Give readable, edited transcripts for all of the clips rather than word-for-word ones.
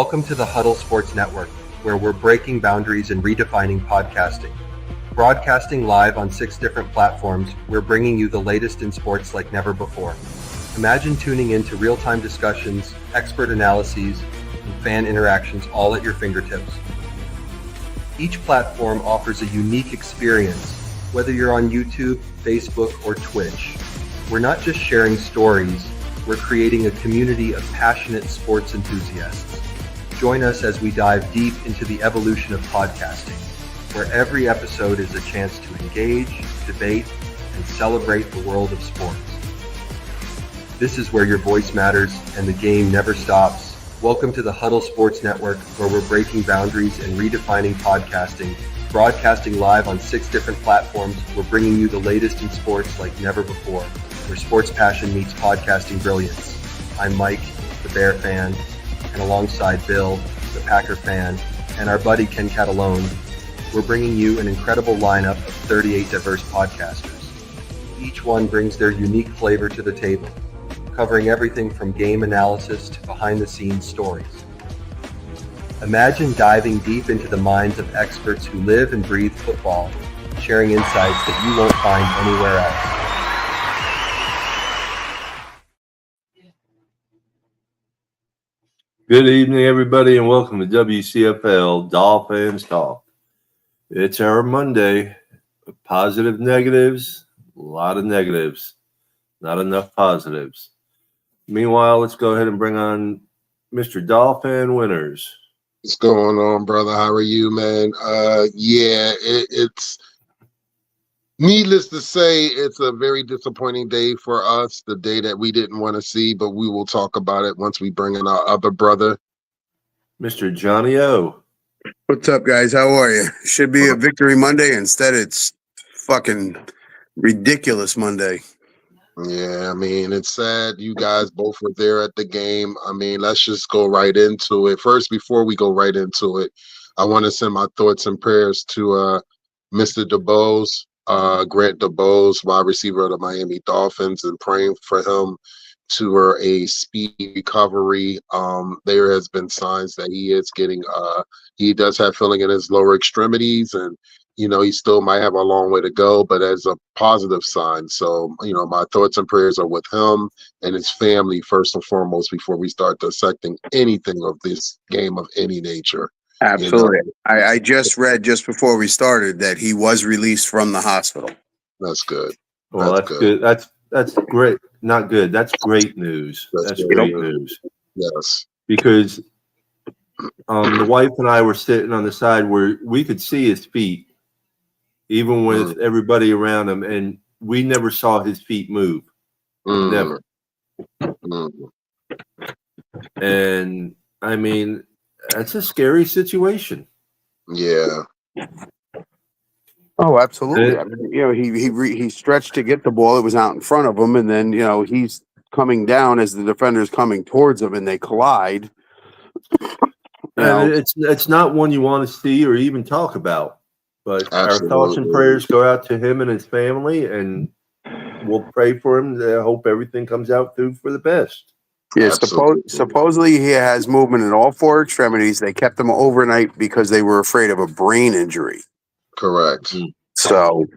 Welcome to the Huddle Sports Network, where we're breaking boundaries and redefining podcasting. Broadcasting live on 6 different platforms, we're bringing you the latest in sports like never before. Imagine tuning into real-time discussions, expert analyses, and fan interactions all at your fingertips. Each platform offers a unique experience, whether you're on YouTube, Facebook, or Twitch. We're not just sharing stories, we're creating a community of passionate sports enthusiasts. Join us as we dive deep into the evolution of podcasting, where every episode is a chance to engage, debate, and celebrate the world of sports. This is where your voice matters and the game never stops. Welcome to the Huddle Sports Network, where we're breaking boundaries and redefining podcasting. Broadcasting live on 6 different platforms, we're bringing you the latest in sports like never before, where sports passion meets podcasting brilliance. I'm Mike, the Bear fan, and alongside Bill, the Packer fan, and our buddy Ken Catalone, we're bringing you an incredible lineup of 38 diverse podcasters. Each one brings their unique flavor to the table, covering everything from game analysis to behind-the-scenes stories. Imagine diving deep into the minds of experts who live and breathe football, sharing insights that you won't find anywhere else. Good evening, everybody, and welcome to WCFL DolFans Talk. It's our Monday. Positive, negatives, a lot of negatives, not enough positives. Meanwhile, let's go ahead and bring on Mr. Dolphin Winners. What's going on, brother? How are you, man? It's needless to say, it's a very disappointing day for us, the day that we didn't want to see, but we will talk about it once we bring in our other brother. Mr. Johnny O. What's up, guys? How are you? Should be a victory Monday. Instead, it's fucking ridiculous Monday. Yeah, I mean, it's sad you guys both were there at the game. I mean, let's just go right into it. First, before we go right into it, I want to send my thoughts and prayers to Mr. DeBose, Grant DeBose, wide receiver of the Miami Dolphins, and praying for him to a speedy recovery. There has been signs that he is getting, he does have feeling in his lower extremities, and he still might have a long way to go, but as a positive sign. So, my thoughts and prayers are with him and his family first and foremost before we start dissecting anything of this game of any nature. Absolutely. I just read just before we started that he was released from the hospital. That's good. Well, that's good. That's great. Not good. That's great news. That's great news. Yes. Because the wife and I were sitting on the side where we could see his feet, even with everybody around him, and we never saw his feet move. Never. And I mean, that's a scary situation. Yeah. Oh, absolutely. I mean, he stretched to get the ball. It was out in front of him, and then he's coming down as the defender's coming towards him, and they collide. And it's not one you want to see or even talk about. But Our thoughts and prayers go out to him and his family, and we'll pray for him. I hope everything comes out through for the best. Yeah, supposedly he has movement in all 4 extremities. They kept him overnight because they were afraid of a brain injury. Correct. So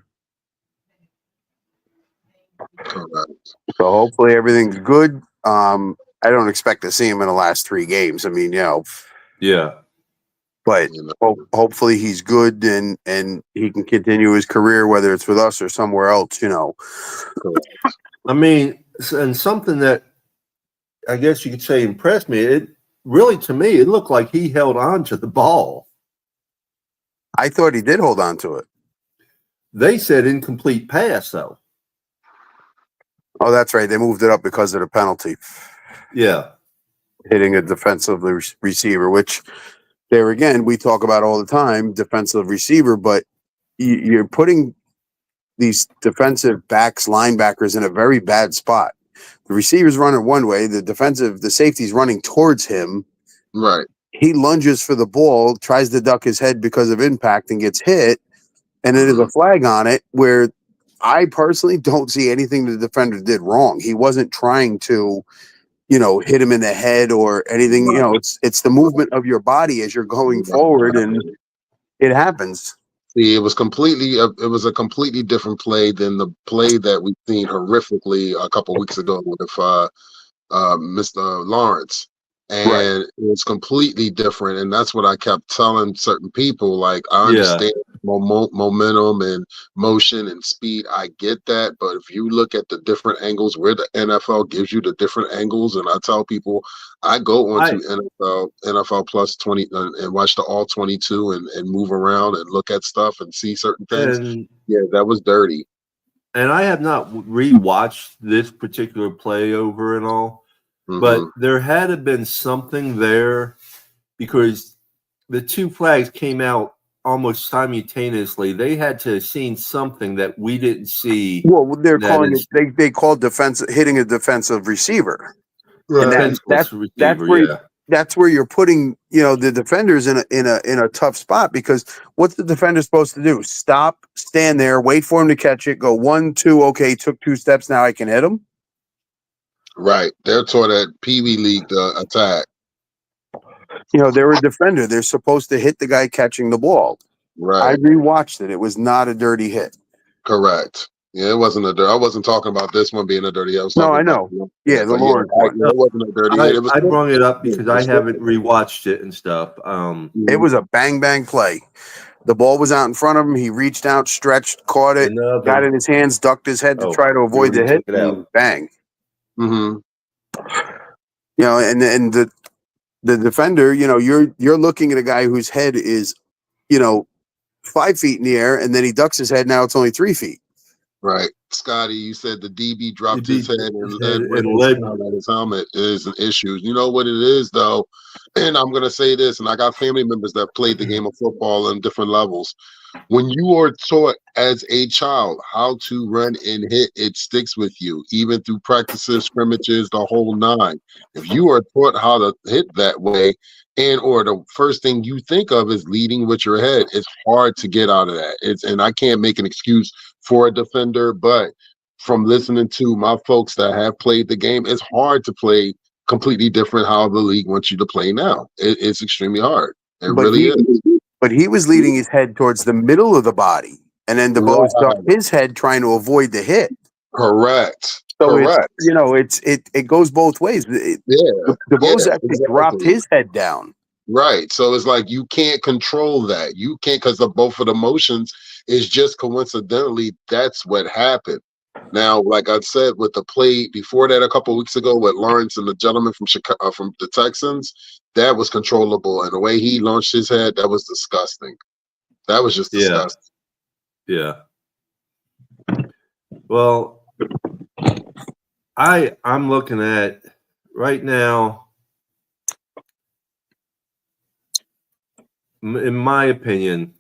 hopefully everything's good. I don't expect to see him in the last 3 games. I mean, Yeah. But hopefully he's good and he can continue his career, whether it's with us or somewhere else, I mean, and something that I guess you could say impressed me, it really, to me, it looked like he held on to the ball. I thought he did hold on to it. They said incomplete pass, though. Oh, that's right. They moved it up because of the penalty. Yeah. Hitting a defensive receiver, which there again, we talk about all the time, defensive receiver, but you're putting these defensive backs, linebackers in a very bad spot. The receiver's running one way, the safety's running towards him. Right. He lunges for the ball, tries to duck his head because of impact and gets hit. And then there's a flag on it where I personally don't see anything the defender did wrong. He wasn't trying to hit him in the head or anything. It's the movement of your body as you're going forward, and it happens. See, it was a completely different play than the play that we've seen horrifically a couple weeks ago with Mr. Lawrence. And it was completely different. And that's what I kept telling certain people. Like, I understand momentum and motion and speed. I get that. But if you look at the different angles where the NFL gives you the different angles, and I tell people, I go onto NFL Plus 20 and watch the all 22 and move around and look at stuff and see certain things. And, that was dirty. And I have not rewatched this particular play over and all. But there had to been something there because the two flags came out almost simultaneously. They had to have seen something that we didn't see. Well, they're calling it. They called hitting a defensive receiver. Right. And that's where you're putting the defenders in a tough spot, because what's the defender supposed to do? Stop, stand there, wait for him to catch it, go 1, 2, okay, took 2 steps, now I can hit him. Right. They're taught at Pee Wee League attack. They're a defender. They're supposed to hit the guy catching the ball. Right. I rewatched it. It was not a dirty hit. Correct. Yeah, it wasn't a dirty. I wasn't talking about this one being a dirty. I was talking I know. About, the Lawrence one. It wasn't a dirty hit. I brought it up because I haven't rewatched it and stuff. It was a bang play. The ball was out in front of him. He reached out, stretched, caught it, got it in his hands, ducked his head to try to avoid the hit, and bang. Mm-hmm. And the defender, you're looking at a guy whose head is, 5 feet in the air, and then he ducks his head. Now it's only 3 feet. Right. Scotty, you said the DB dropped his head and led at his helmet is an issue. You know what it is, though? And I'm going to say this, and I got family members that played the game of football on different levels. When you are taught as a child how to run and hit, it sticks with you, even through practices, scrimmages, the whole nine. If you are taught how to hit that way, or the first thing you think of is leading with your head, it's hard to get out of that. And I can't make an excuse for a defender, but from listening to my folks that have played the game, it's hard to play completely different how the league wants you to play now. It's extremely hard. It really is. But he was leading his head towards the middle of the body, and then DeBose ducked his head trying to avoid the hit. Correct. So it goes both ways. DeBose actually dropped his head down. Right. So it's like you can't control that. You can't, because of both of the motions is just coincidentally that's what happened. Now, like I said, with the play before that a couple of weeks ago with Lawrence and the gentleman from Chicago, from the Texans, that was controllable. And the way he launched his head, that was disgusting. That was just disgusting. Yeah. Well, I'm looking at right now, in my opinion,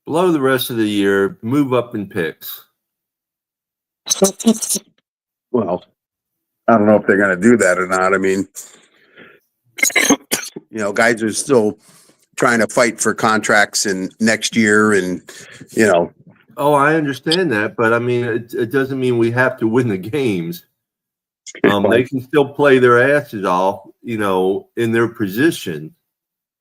below the rest of the year, move up in picks. Well, I don't know if they're going to do that or not. I mean, guys are still trying to fight for contracts in next year, and Oh, I understand that, but I mean, it doesn't mean we have to win the games. They can still play their asses off, in their position.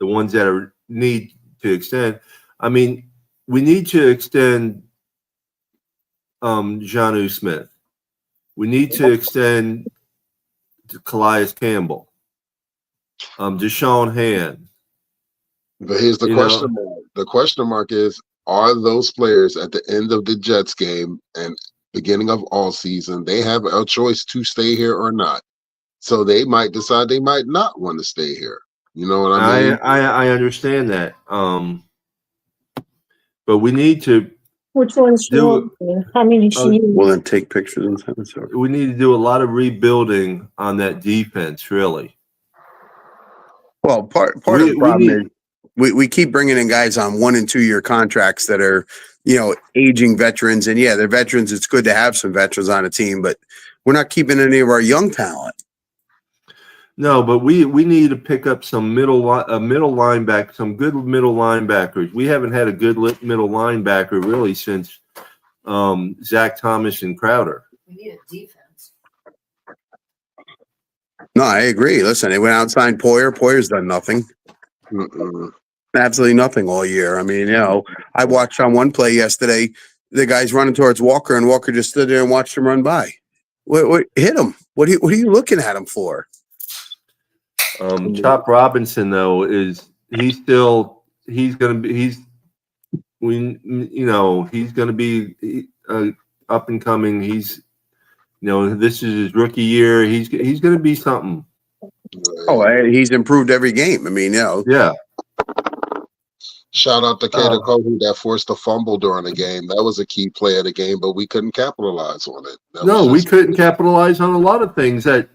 The ones that need to extend. I mean, we need to extend Jonnu Smith. We need to extend Calais Campbell, Deshaun Hand. But here's the question mark. The question mark is, are those players at the end of the Jets game and beginning of all season, they have a choice to stay here or not? So they might decide they might not want to stay here. You know what I mean? I understand that. But we need to. Which one's how many she needs? Well, then take pictures and send us over. We need to do a lot of rebuilding on that defense, really. Well, part of the problem is we keep bringing in guys on 1 and 2 year contracts that are, aging veterans. And they're veterans. It's good to have some veterans on a team, but we're not keeping any of our young talent. No, but we need to pick up some middle linebacker, some good middle linebackers. We haven't had a good middle linebacker really since Zach Thomas and Crowder. We need a defense. No, I agree. Listen, they went out and signed Poyer. Poyer's done nothing. Mm-mm. Absolutely nothing all year. I mean, I watched on one play yesterday, the guy's running towards Walker, and Walker just stood there and watched him run by. What hit him? What are you looking at him for? Chop Robinson though he's gonna be up and coming. This is his rookie year. He's gonna be something. Oh, he's improved every game. I mean, Yeah. Shout out to Kato Kohu that forced a fumble during the game. That was a key play of the game, but we couldn't capitalize on it. We couldn't capitalize on a lot of things. The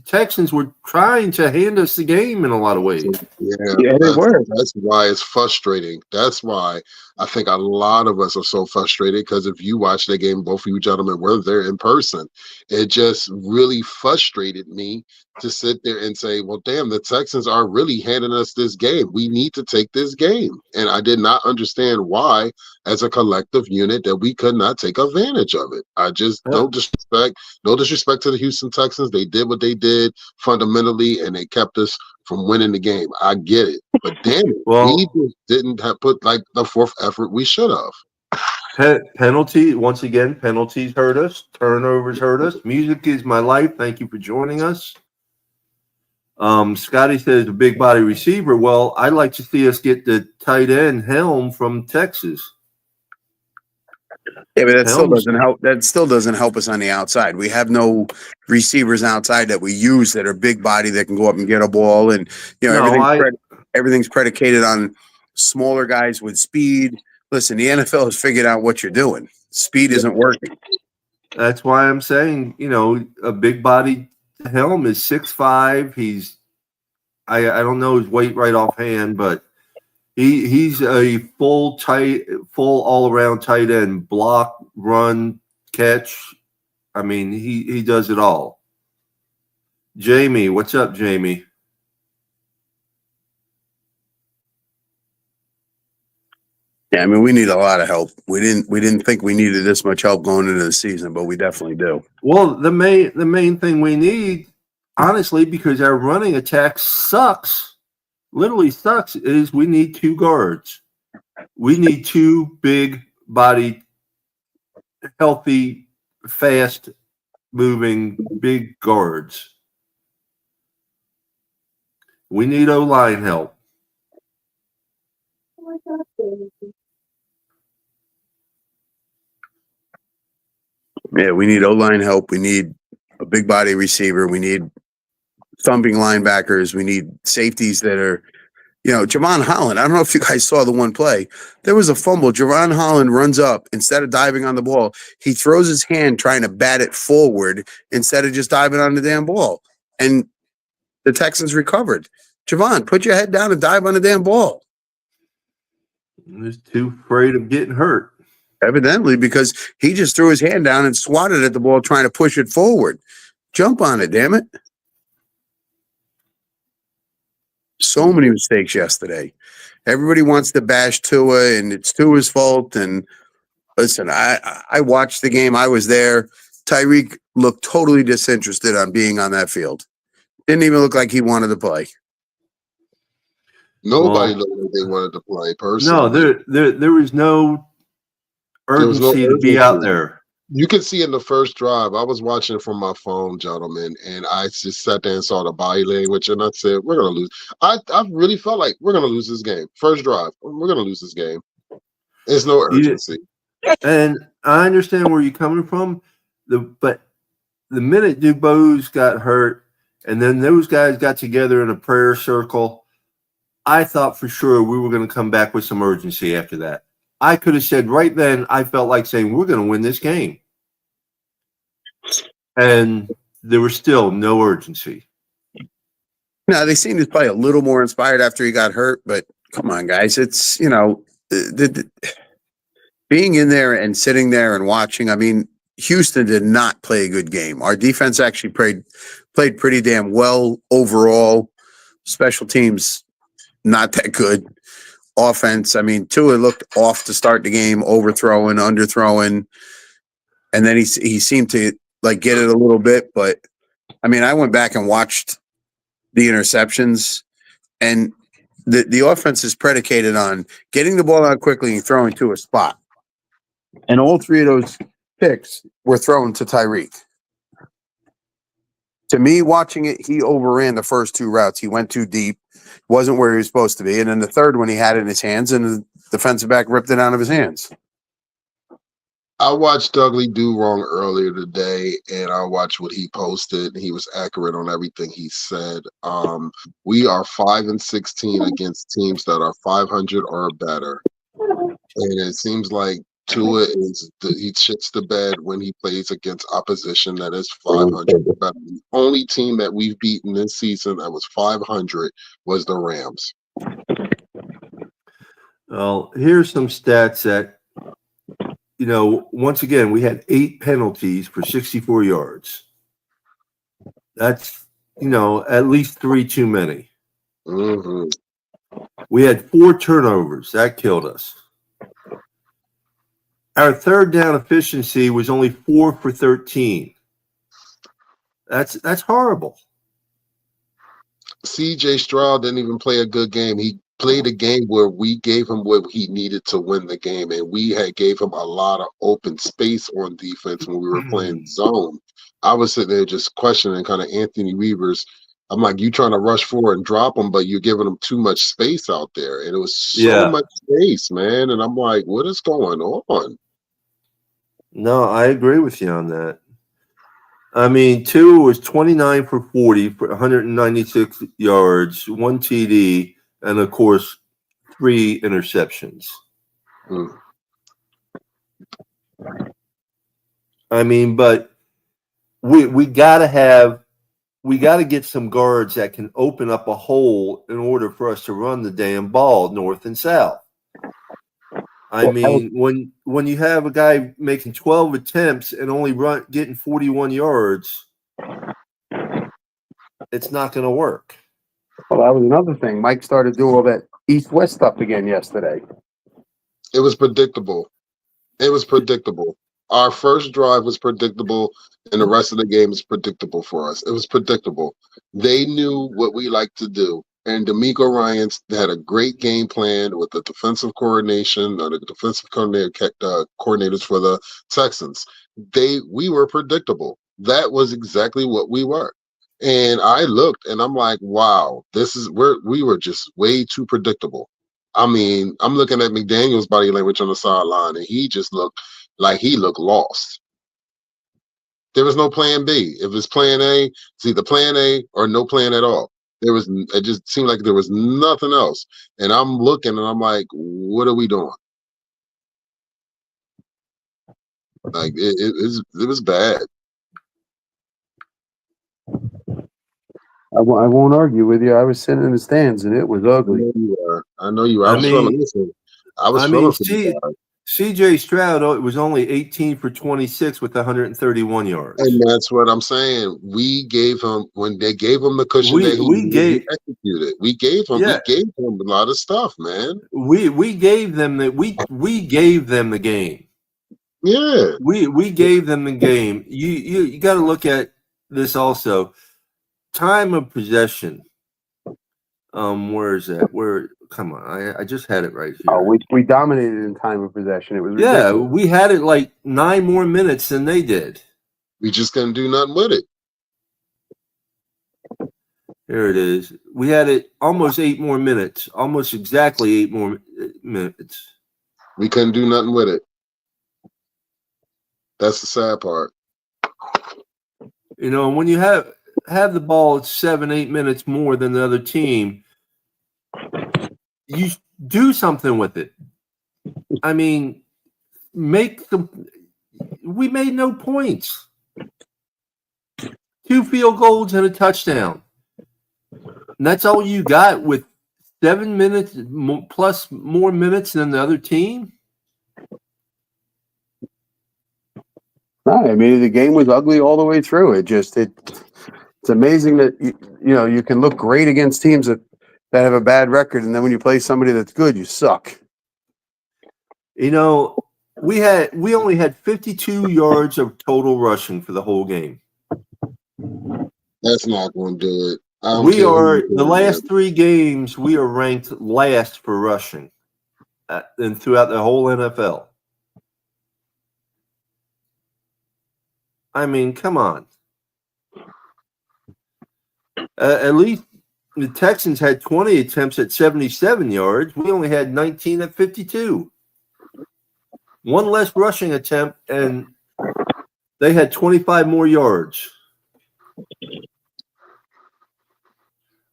Texans were trying to hand us the game in a lot of ways. Yeah, they were. That's why it's frustrating. That's why I think a lot of us are so frustrated, because if you watch the game, both of you gentlemen were there in person. It just really frustrated me to sit there and say, well, damn, the Texans are really handing us this game. We need to take this game. And I did not understand why, as a collective unit, that we could not take advantage of it. I just no disrespect to the Houston Texans. They did what they did fundamentally, and they kept us from winning the game. I get it. But damn it, we just didn't have put like the fourth effort we should have. Penalties hurt us. Turnovers hurt us. Music is my life. Thank you for joining us. Scotty says a big body receiver. Well, I'd like to see us get the tight end Helm from Texas. Yeah, but that still doesn't help. That still doesn't help us on the outside. We have no receivers outside that we use that are big body that can go up and get a ball, and everything's predicated on smaller guys with speed. Listen, the NFL has figured out what you're doing. Speed isn't working. That's why I'm saying, a big body Helm is 6'5". I don't know his weight right offhand, but he's a full all around tight end, block, run, catch. I mean, he does it all. Jamie, what's up, Jamie? Yeah, I mean, we need a lot of help. We didn't think we needed this much help going into the season, but we definitely do. Well, the main thing we need, honestly, because our running attack sucks, literally sucks, is we need two guards. We need two big body, healthy, fast moving big guards. We need O-line help. Yeah, we need O-line help. We need a big body receiver. We need thumping linebackers. We need safeties that are, Javon Holland. I don't know if you guys saw the one play. There was a fumble. Javon Holland runs up. Instead of diving on the ball, he throws his hand trying to bat it forward instead of just diving on the damn ball. And the Texans recovered. Javon, put your head down and dive on the damn ball. He was too afraid of getting hurt. Evidently, because he just threw his hand down and swatted at the ball trying to push it forward. Jump on it, damn it. So many mistakes yesterday. Everybody wants to bash Tua, and it's Tua's fault. And listen, I watched the game. I was there. Tyreek looked totally disinterested on being on that field. Didn't even look like he wanted to play. Nobody looked like they wanted to play personally. No, there was no urgency to be out there. You can see in the first drive, I was watching from my phone, gentlemen, and I just sat there and saw the body language, and I said, we're going to lose. I really felt like we're going to lose this game. First drive, we're going to lose this game. There's no urgency. And I understand where you're coming from, but the minute Dubose got hurt, and then those guys got together in a prayer circle, I thought for sure we were going to come back with some urgency after that. I could have said right then, I felt like saying, we're going to win this game. And there was still no urgency. Now, they seemed to play a little more inspired after he got hurt, but come on, guys. It's, being in there and sitting there and watching. I mean, Houston did not play a good game. Our defense actually played pretty damn well overall. Special teams, not that good. Offense, I mean, Tua looked off to start the game, overthrowing, underthrowing, and then he seemed to like get it a little bit, but I mean, I went back and watched the interceptions, and the offense is predicated on getting the ball out quickly and throwing to a spot. And all three of those picks were thrown to Tyreek. To me, watching it, he overran the first two routes. He went too deep, wasn't where he was supposed to be. And then the third one he had in his hands, and the defensive back ripped it out of his hands. I watched Dudley do wrong earlier today, and I watched what he posted. He was accurate on everything he said. We are 5-16 against teams that are 500 or better, and it seems like Tua he shits the bed when he plays against opposition that is 500 or better. The only team that we've beaten this season that was 500 was the Rams. Well, here's some stats that, once again, we had 8 penalties for 64 yards. That's, at least 3 too many. Mm-hmm. We had 4 turnovers. That killed us. Our third down efficiency was only 4 for 13. That's horrible. CJ Stroud didn't even play a good game. He played a game where we gave him what he needed to win the game, and we gave him a lot of open space on defense when we were playing zone. I was sitting there just questioning kind of Anthony Weaver's. I'm like, you trying to rush forward and drop him, but you're giving him too much space out there, and it was so much space, man. And I'm like, what is going on? No, I agree with you on that. I mean, Tua was 29 for 40 for 196 yards, 1 TD, and of course, 3 interceptions. Mm. I mean, but we gotta get some guards that can open up a hole in order for us to run the damn ball north and south. I mean, when you have a guy making 12 attempts and only getting 41 yards, it's not going to work. Well, that was another thing. Mike started doing all that east-west stuff again yesterday. It was predictable. Our first drive was predictable, and the rest of the game is predictable for us. It was predictable. They knew what we like to do. And D'Amico Ryans had a great game plan with the defensive coordination, or the defensive coordinators for the Texans. We were predictable. That was exactly what we were. And I looked, and I'm like, wow, we were just way too predictable. I mean, I'm looking at McDaniel's body language on the sideline, and he just looked like he looked lost. There was no plan B. If it's plan A, it's either plan A or no plan at all. It just seemed like there was nothing else. And I'm looking and I'm like, what are we doing? Like it was bad. I won't argue with you. I was sitting in the stands and it was ugly. I know you were. I was feeling for you guys. CJ Stroud was only 18 for 26 with 131 yards. And that's what I'm saying. We gave him, when they gave him the cushion that he executed. We gave him a lot of stuff, man. We gave them we gave them the game. Yeah. We gave them the game. You got to look at this also. Time of possession. Where is that? Come on, I just had it right here. Oh, we dominated in time of possession. It was ridiculous. We had it like 9 more minutes than they did. We just couldn't do nothing with it. Here it is. We had it almost 8 more minutes, almost exactly 8 more minutes. We couldn't do nothing with it. That's the sad part. When you have the ball 7-8 minutes more than the other team, you do something with it. I mean, we made no points. 2 field goals and a touchdown. And that's all you got with 7 minutes plus more minutes than the other team? No, I mean, the game was ugly all the way through. It's amazing that you can look great against teams that have a bad record, and then when you play somebody that's good, you suck. We only had 52 yards of total rushing for the whole game. That's not going to do it. I don't We care who are you the put in last 3 games. We are ranked last for rushing, and throughout the whole NFL. I mean, come on. At least the Texans had 20 attempts at 77 yards. We only had 19 at 52. One less rushing attempt, and they had 25 more yards.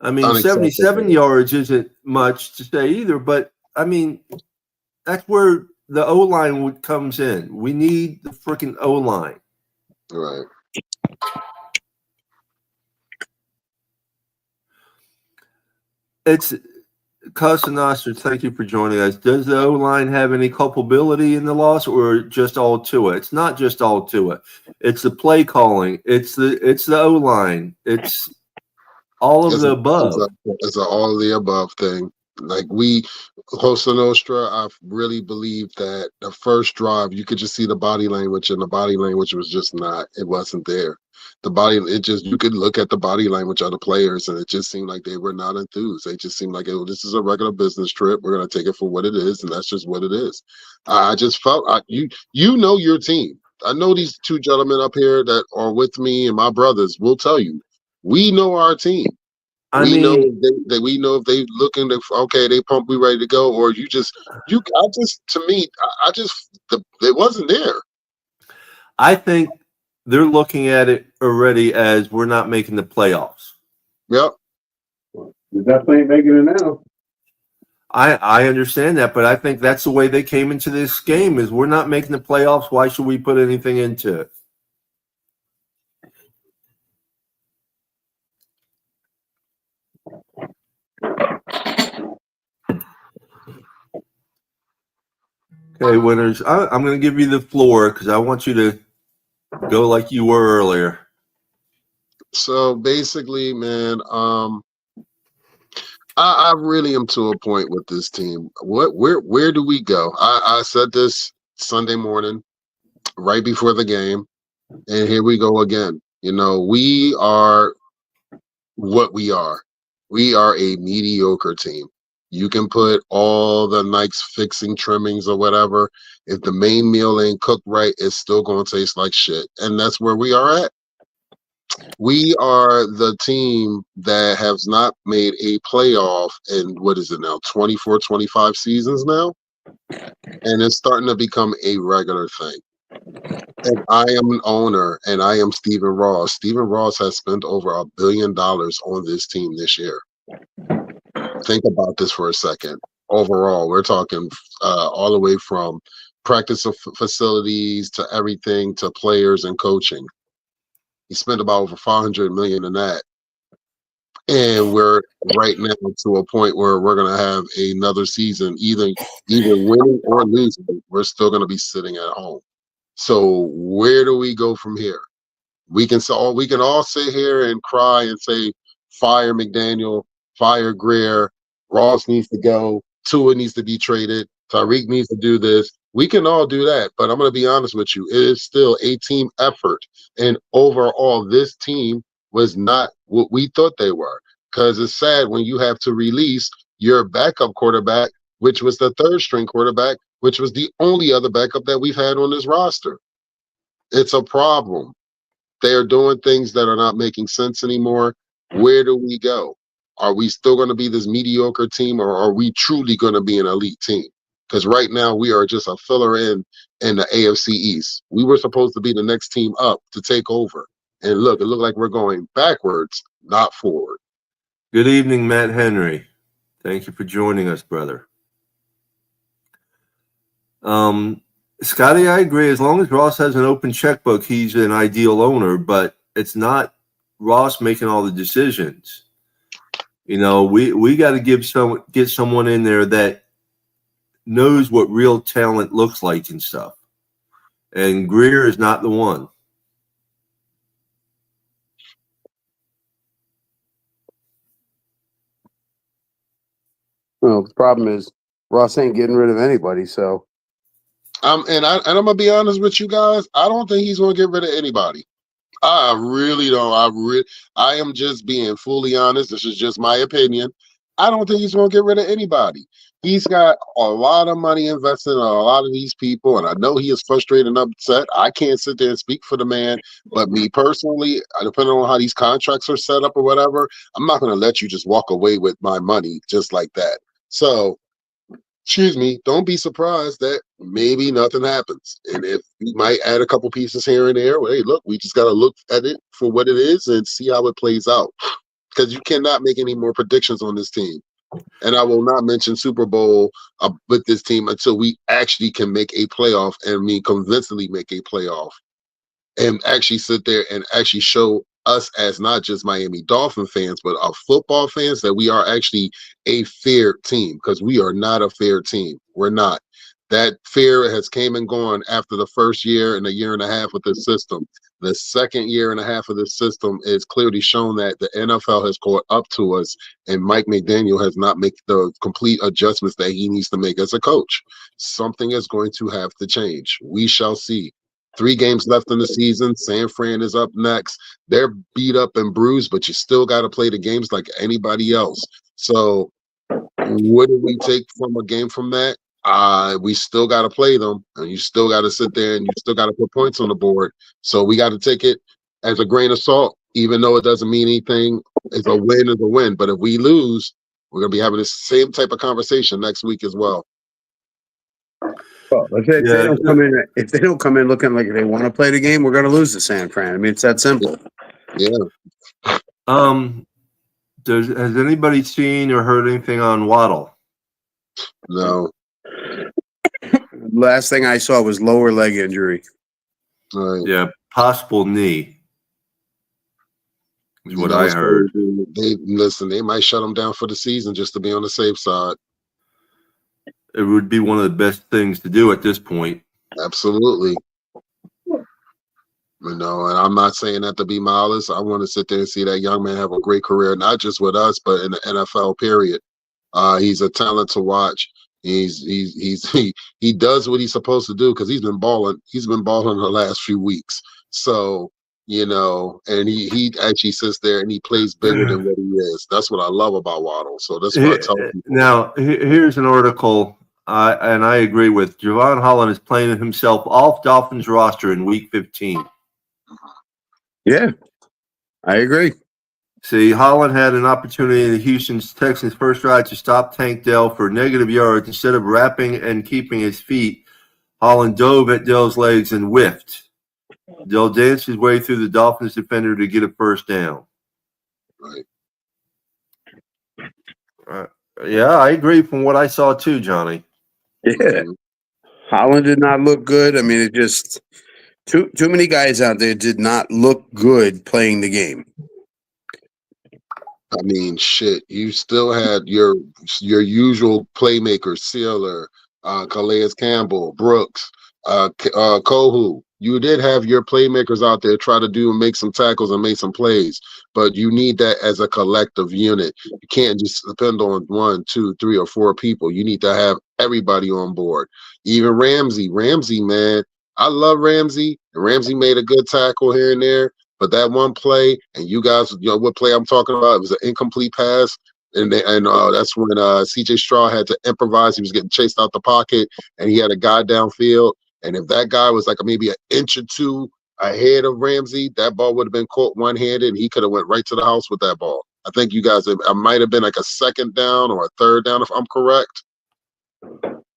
I mean, Unacceptable. 77 yards isn't much to say either, but, I mean, that's where the O-line comes in. We need the freaking O-line. Right. It's Cousin Oster, thank you for joining us. Does the O-line have any culpability in the loss, or just all Tua? It's not just all Tua. It's the play calling. It's the O-line. It's all of the above. It's an all of the above thing. Like Costa Nostra, I really believe that the first drive, you could just see the body language, and the body language was just not, it wasn't there. You could look at the body language of the players, and it just seemed like they were not enthused. They just seemed like, this is a regular business trip. We're going to take it for what it is, and that's just what it is. I just felt, you know your team. I know these two gentlemen up here that are with me and my brothers will tell you, we know our team. We know if they looking to, okay, they pump, we ready to go, or it wasn't there. I think they're looking at it already as we're not making the playoffs. Yep. You're definitely making it now. I understand that, but I think that's the way they came into this game is we're not making the playoffs. Why should we put anything into it? Okay, winners. I'm going to give you the floor because I want you to go like you were earlier. So basically, man, I really am to a point with this team. Where do we go? I said this Sunday morning, right before the game, and here we go again. You know, we are what we are. We are a mediocre team. You can put all the nice fixing trimmings or whatever. If the main meal ain't cooked right, it's still going to taste like shit. And that's where we are at. We are the team that has not made a playoff in, what is it now, 24, 25 seasons now? And it's starting to become a regular thing. And I am an owner, and I am Stephen Ross. Stephen Ross has spent over $1 billion on this team this year. Think about this for a second. Overall, we're talking all the way from practice facilities to everything to players and coaching. He spent about over $500 million in that. And we're right now to a point where we're going to have another season, either winning or losing. We're still going to be sitting at home. So where do we go from here? We can all sit here and cry and say, fire McDaniel, fire Greer, Ross needs to go, Tua needs to be traded, Tyreek needs to do this. We can all do that, but I'm going to be honest with you. It is still a team effort. And overall, this team was not what we thought they were, because it's sad when you have to release your backup quarterback, which was the third string quarterback, which was the only other backup that we've had on this roster. It's a problem. They are doing things that are not making sense anymore. Where do we go? Are we still going to be this mediocre team, or are we truly going to be an elite team? Because right now we are just a filler in the AFC East. We were supposed to be the next team up to take over. And look, it looked like we're going backwards, not forward. Good evening, Matt Henry. Thank you for joining us, brother. Scotty, I agree. As long as Ross has an open checkbook, he's an ideal owner, but it's not Ross making all the decisions. You know, we got to get someone in there that knows what real talent looks like and stuff. And Greer is not the one. Well, the problem is Ross ain't getting rid of anybody, so. And I'm gonna be honest with you guys. I don't think he's gonna get rid of anybody. I really don't. I am just being fully honest. This is just my opinion. I don't think he's going to get rid of anybody. He's got a lot of money invested in a lot of these people, and I know he is frustrated and upset. I can't sit there and speak for the man, but me personally, depending on how these contracts are set up or whatever, I'm not going to let you just walk away with my money just like that. So, excuse me, don't be surprised that maybe nothing happens. And if we might add a couple pieces here and there, well, hey, look, we just got to look at it for what it is and see how it plays out. Because you cannot make any more predictions on this team. And I will not mention Super Bowl with this team until we actually can make a playoff, and convincingly make a playoff, and actually sit there and actually show us as not just Miami Dolphin fans, but our football fans, that we are actually a fair team, because we are not a fair team. We're not. That fear has came and gone after the first year and a year and a half with this system. The second year and a half of this system is clearly shown that the NFL has caught up to us, and Mike McDaniel has not made the complete adjustments that he needs to make as a coach. Something is going to have to change. We shall see. 3 games left in the season. San Fran is up next. They're beat up and bruised, but you still got to play the games like anybody else. So what do we take from a game from that? We still got to play them, and you still got to sit there, and you still got to put points on the board. So we got to take it as a grain of salt, even though it doesn't mean anything. It's a win is a win. But if we lose, we're going to be having the same type of conversation next week as well. Well, if they don't come in looking like they want to play the game, we're going to lose to San Fran. I mean, it's that simple. Yeah. Has anybody seen or heard anything on Waddle? No. Last thing I saw was lower leg injury. Right. Yeah, possible knee is what I heard. They might shut them down for the season just to be on the safe side. It would be one of the best things to do at this point. Absolutely. And I'm not saying that to be modest. I want to sit there and see that young man have a great career, not just with us, but in the NFL period. He's a talent to watch. He does what he's supposed to do, because he's been balling. He's been balling the last few weeks. So, and he actually sits there and he plays bigger than what he is. That's what I love about Waddle. So that's what I tell people. Now, here's an article, and I agree with Javon Holland is playing himself off Dolphins roster in Week 15. Yeah, I agree. See, Holland had an opportunity in the Houston Texans' first drive to stop Tank Dell for negative yards. Instead of wrapping and keeping his feet, Holland dove at Dell's legs and whiffed. Dell danced his way through the Dolphins defender to get a first down. Right. Yeah, I agree from what I saw too, Johnny. Yeah. Holland did not look good. I mean, it just too many guys out there did not look good playing the game. I mean, shit. You still had your usual playmakers: Sealer, Calais Campbell, Brooks, Kohu. You did have your playmakers out there try to make some tackles and make some plays, but you need that as a collective unit. You can't just depend on 1, 2, 3, or 4 people. You need to have everybody on board. Even Ramsey, man. I love Ramsey. And Ramsey made a good tackle here and there. But that one play, and you guys, what play I'm talking about, it was an incomplete pass. And that's when C.J. Stroud had to improvise. He was getting chased out the pocket, and he had a guy downfield. And if that guy was like maybe an inch or 2 ahead of Ramsey, that ball would have been caught one-handed, and he could have went right to the house with that ball. I think you guys, it might have been like a second down or a third down, if I'm correct.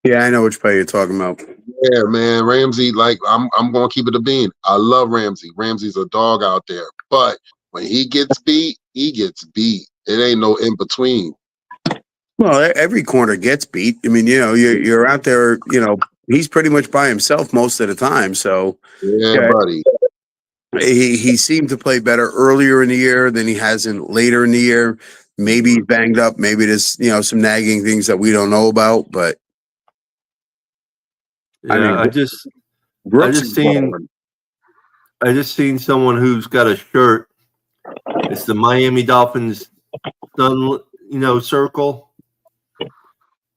Yeah, I know which play you're talking about. Yeah, man, Ramsey, I'm going to keep it a bean. I love Ramsey. Ramsey's a dog out there. But when he gets beat, he gets beat. It ain't no in between. Well, every corner gets beat. I mean, you're out there, he's pretty much by himself most of the time. So, yeah, buddy. He seemed to play better earlier in the year than he hasn't later in the year. Maybe he's banged up. Maybe there's, some nagging things that we don't know about. But yeah, I just seen someone who's got a shirt. It's the Miami Dolphins sun, circle,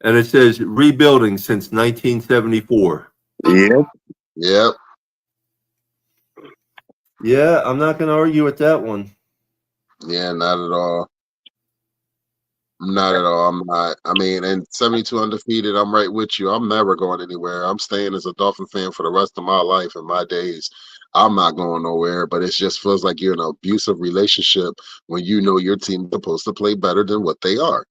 and it says rebuilding since 1974. Yep. Yep. Yeah, I'm not going to argue with that one. Yeah, not at all. Not at all. I'm not. I mean, and 72 undefeated, I'm right with you. I'm never going anywhere. I'm staying as a Dolphin fan for the rest of my life and my days. I'm not going nowhere, but it just feels like you're in an abusive relationship when you know your team's supposed to play better than what they are.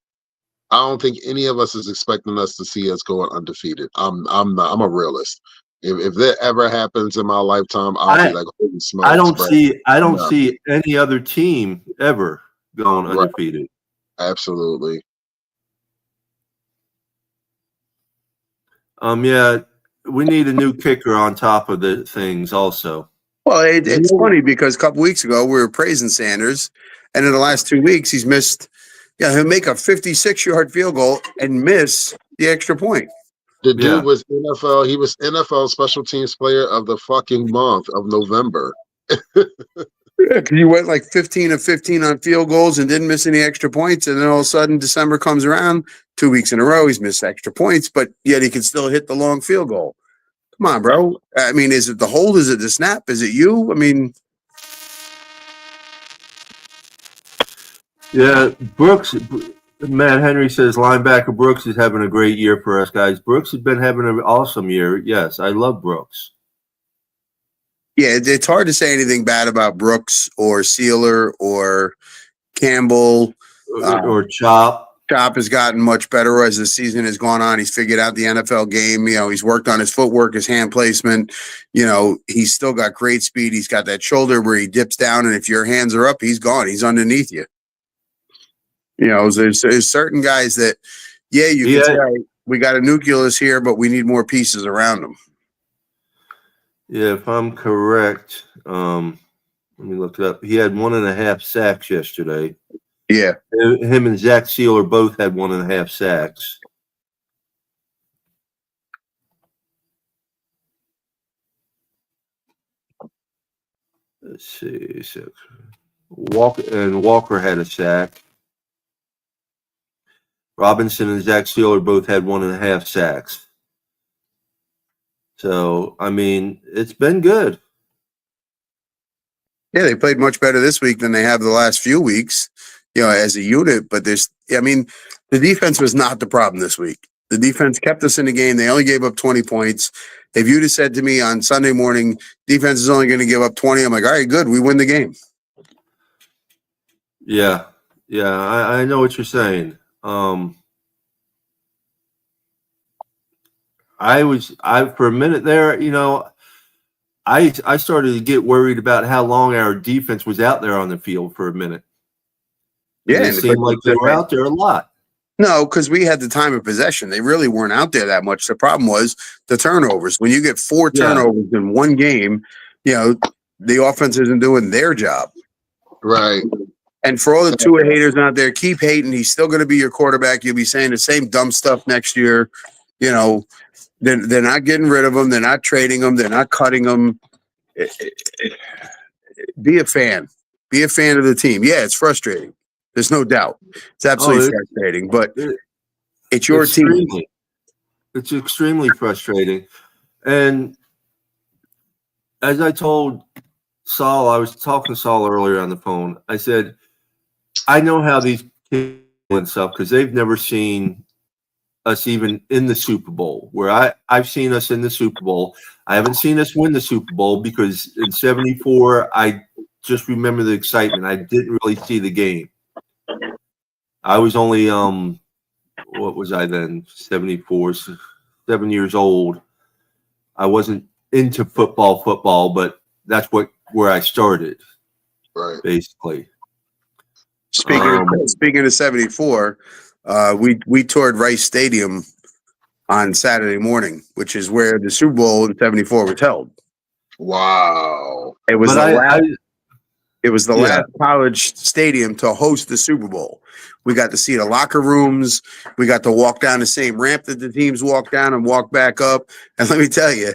I don't think any of us is expecting us to see us going undefeated. I'm not. I'm a realist. If that ever happens in my lifetime, I'll be I like, holy smokes, but I don't no. see any other team ever going Right. undefeated. Absolutely. Yeah, we need a new kicker on top of the things also. Well, it's funny because a couple weeks ago we were praising Sanders, and in the last 2 weeks he's missed. Yeah, he'll make a 56-yard field goal and miss the extra point. The Yeah. dude was NFL. He was NFL Special Teams Player of the fucking month of November. Yeah, because you went like 15 of 15 on field goals and didn't miss any extra points, and then all of a sudden December comes around, 2 weeks in a row he's missed extra points, but yet he can still hit the long field goal. Come on, bro. I mean, is it the hold? Is it the snap? Is it you? I mean, Yeah, Brooks. Matt Henry says linebacker Brooks is having a great year for us guys. Brooks has been having an awesome year. Yes, I love Brooks. yeah, it's hard to say anything bad about Brooks or Sealer or Campbell. Or Chop. Chop has gotten much better as the season has gone on. He's figured out the NFL game. You know, he's worked on his footwork, his hand placement. You know, he's still got great speed. He's got that shoulder where he dips down, and if your hands are up, he's gone. He's underneath you. You know, there's certain guys that, yeah, you can say we got a nucleus here, but we need more pieces around them. Yeah, if I'm correct, let me look it up. He had 1.5 sacks yesterday. Yeah. Him and Zach Sealer both had 1.5 sacks. Let's see. Walker had a sack. Robinson and Zach Sealer both had 1.5 sacks. So, I mean, it's been good. Yeah, they played much better this week than they have the last few weeks, you know, as a unit. But the defense was not the problem this week. The defense kept us in the game. They only gave up 20 points. If you'd have said to me on Sunday morning, defense is only going to give up 20, I'm like, all right, good. We win the game. Yeah. Yeah, I know what you're saying. For a minute there, you know, I started to get worried about how long our defense was out there on the field for a minute. Yeah, it seemed like they were out there a lot. No, because we had the time of possession. They really weren't out there that much. The problem was the turnovers. When you get 4 turnovers in one game, you know, the offense isn't doing their job. Right. And for all the Tua haters out there, keep hating. He's still going to be your quarterback. You'll be saying the same dumb stuff next year. You know, they're not getting rid of him. They're not trading him. They're not cutting him. Be a fan. Be a fan of the team. Yeah, it's frustrating. There's no doubt. It's absolutely frustrating, but it's your team. It's extremely frustrating. And as I told Saul, I was talking to Saul earlier on the phone. I said, I know how these kids and stuff because they've never seen us even in the Super Bowl, where I've seen us in the Super Bowl. I haven't seen us win the Super Bowl because in 74, I just remember the excitement. I didn't really see the game. I was only, what was I then? 74, 7 years old. I wasn't into football, but that's where I started, right? Basically. Speaking of 74, we toured Rice Stadium on Saturday morning, which is where the Super Bowl in 74 was held. Wow! It was the last college stadium to host the Super Bowl. We got to see the locker rooms. We got to walk down the same ramp that the teams walk down and walk back up. And let me tell you,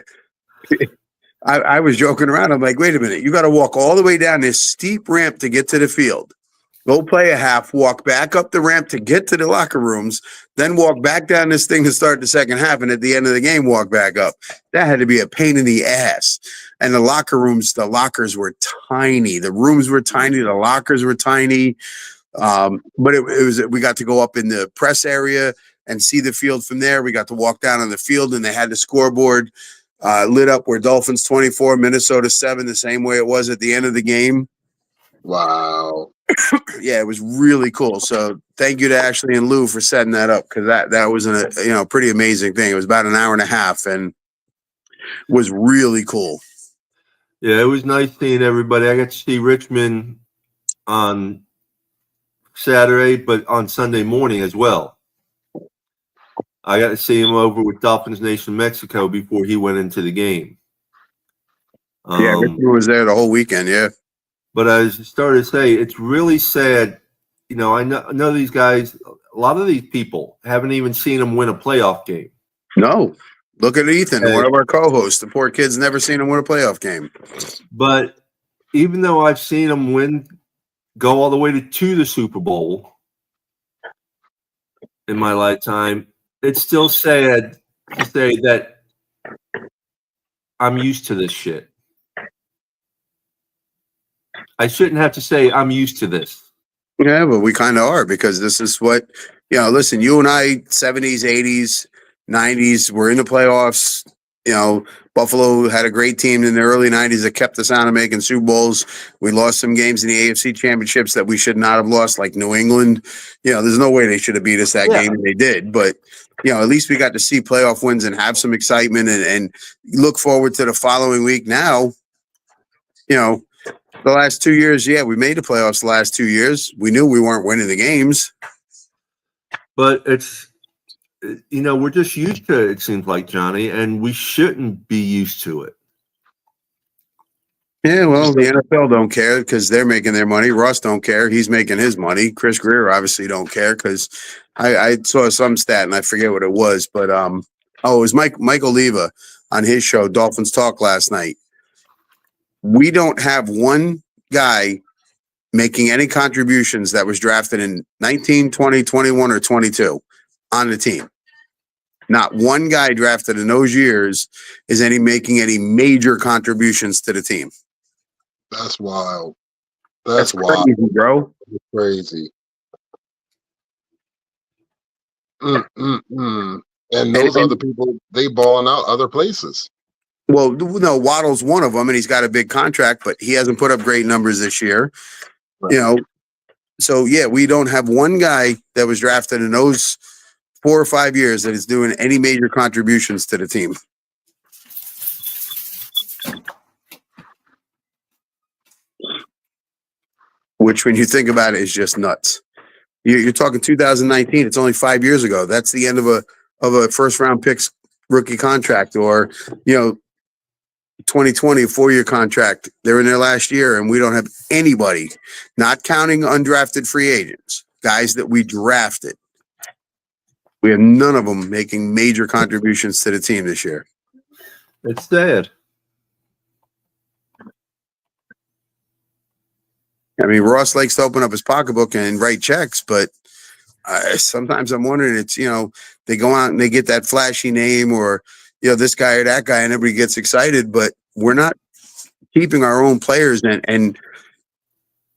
I was joking around. I'm like, wait a minute. You got to walk all the way down this steep ramp to get to the field. Go play a half, walk back up the ramp to get to the locker rooms, then walk back down this thing to start the second half, and at the end of the game, walk back up. That had to be a pain in the ass. And the lockers were tiny. The rooms were tiny. The lockers were tiny. But we got to go up in the press area and see the field from there. We got to walk down on the field, and they had the scoreboard lit up where Dolphins 24, Minnesota 7, the same way it was at the end of the game. Wow. Yeah, it was really cool. So thank you to Ashley and Lou for setting that up, because that was a pretty amazing thing. It was about an hour and a half and was really cool. Yeah, it was nice seeing everybody. I got to see Richmond on Saturday, but on Sunday morning as well. I got to see him over with Dolphins Nation Mexico before he went into the game. Yeah, Richmond was there the whole weekend, yeah. But as I started to say, it's really sad. You know, I know these guys, a lot of these people haven't even seen them win a playoff game. No. Look at Ethan, one of our co-hosts. The poor kid's never seen him win a playoff game. But even though I've seen them go all the way to the Super Bowl in my lifetime, it's still sad to say that I'm used to this shit. I shouldn't have to say I'm used to this. Yeah, but we kind of are, because this is what, listen, you and I, 70s, 80s, 90s, we're in the playoffs. Buffalo had a great team in the early 90s that kept us out of making Super Bowls. We lost some games in the AFC championships that we should not have lost, like New England. There's no way they should have beat us that game, and they did. But, at least we got to see playoff wins and have some excitement and look forward to the following week. Now, the last 2 years, we made the playoffs the last 2 years. We knew we weren't winning the games. But it's, we're just used to it, it seems like, Johnny, and we shouldn't be used to it. Yeah, well, the NFL don't care because they're making their money. Russ don't care. He's making his money. Chris Greer obviously don't care because I saw some stat, and I forget what it was. But, it was Mike Oliva on his show, Dolphins Talk, last night. We don't have one guy making any contributions that was drafted in 19, 20, 21, or 22 on the team. Not one guy drafted in those years is making any major contributions to the team. That's wild. That's wild, crazy, bro. That's crazy. And those other people, they balling out other places. Well, no, Waddle's one of them, and he's got a big contract, but he hasn't put up great numbers this year. Right. So, we don't have one guy that was drafted in those 4 or 5 years that is doing any major contributions to the team. Which, when you think about it, is just nuts. You're talking 2019. It's only 5 years ago. That's the end of a first-round picks rookie contract, or 2020, a 4-year contract. They're in their last year, and we don't have anybody, not counting undrafted free agents, guys that we drafted. We have none of them making major contributions to the team this year. It's sad. I mean, Ross likes to open up his pocketbook and write checks, but sometimes I'm wondering, it's, they go out and they get that flashy name, or, this guy or that guy, and everybody gets excited, but we're not keeping our own players and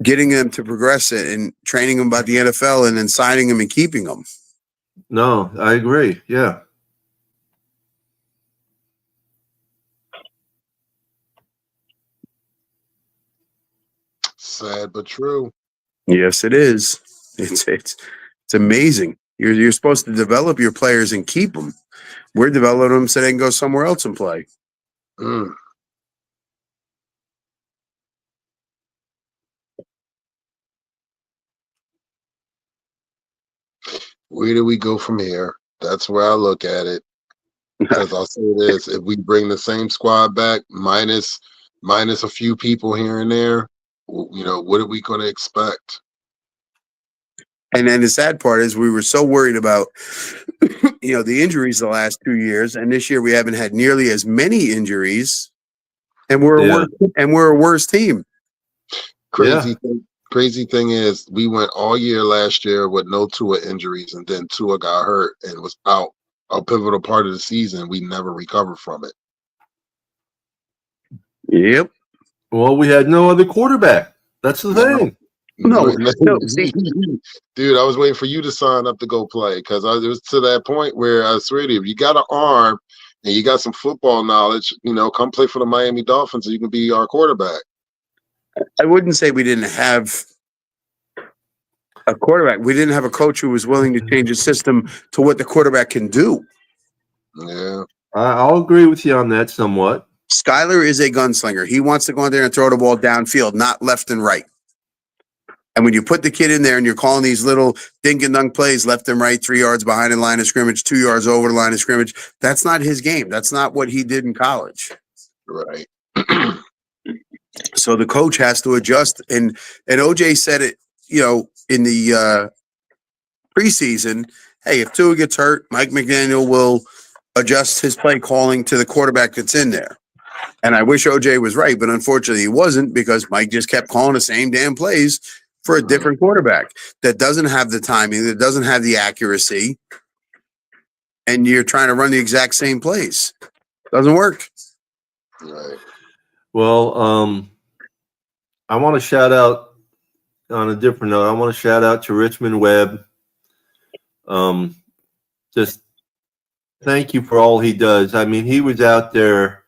getting them to progress it and training them about the NFL and then signing them and keeping them. No, I agree. Yeah. Sad but true. Yes, it is. It's amazing. You're supposed to develop your players and keep them. We're developing them so they can go somewhere else and play. Where do we go from here? That's where I look at it. Because I'll say this: if we bring the same squad back, minus a few people here and there, what are we going to expect? And then the sad part is we were so worried about, the injuries the last 2 years, and this year we haven't had nearly as many injuries, and we're a worse team. Crazy thing is, we went all year last year with no Tua injuries, and then Tua got hurt and was out a pivotal part of the season. We never recovered from it. Yep. Well, we had no other quarterback. That's the thing. No, see, dude, I was waiting for you to sign up to go play because it was to that point where I swear to you, if you got an arm and you got some football knowledge, come play for the Miami Dolphins and you can be our quarterback. I wouldn't say we didn't have a quarterback. We didn't have a coach who was willing to change the system to what the quarterback can do. Yeah. I'll agree with you on that somewhat. Skyler is a gunslinger. He wants to go in there and throw the ball downfield, not left and right. And when you put the kid in there and you're calling these little dink and dunk plays left and right, 3 yards behind the line of scrimmage, 2 yards over the line of scrimmage, that's not his game. That's not what he did in college. Right. So the coach has to adjust. And OJ said it, in the preseason, hey, if Tua gets hurt, Mike McDaniel will adjust his play calling to the quarterback that's in there. And I wish OJ was right, but unfortunately he wasn't because Mike just kept calling the same damn plays for a different quarterback that doesn't have the timing, that doesn't have the accuracy, and you're trying to run the exact same plays. Doesn't work. Right. Well, I want to shout out on a different note. I want to shout out to Richmond Webb. Just thank you for all he does. I mean, he was out there,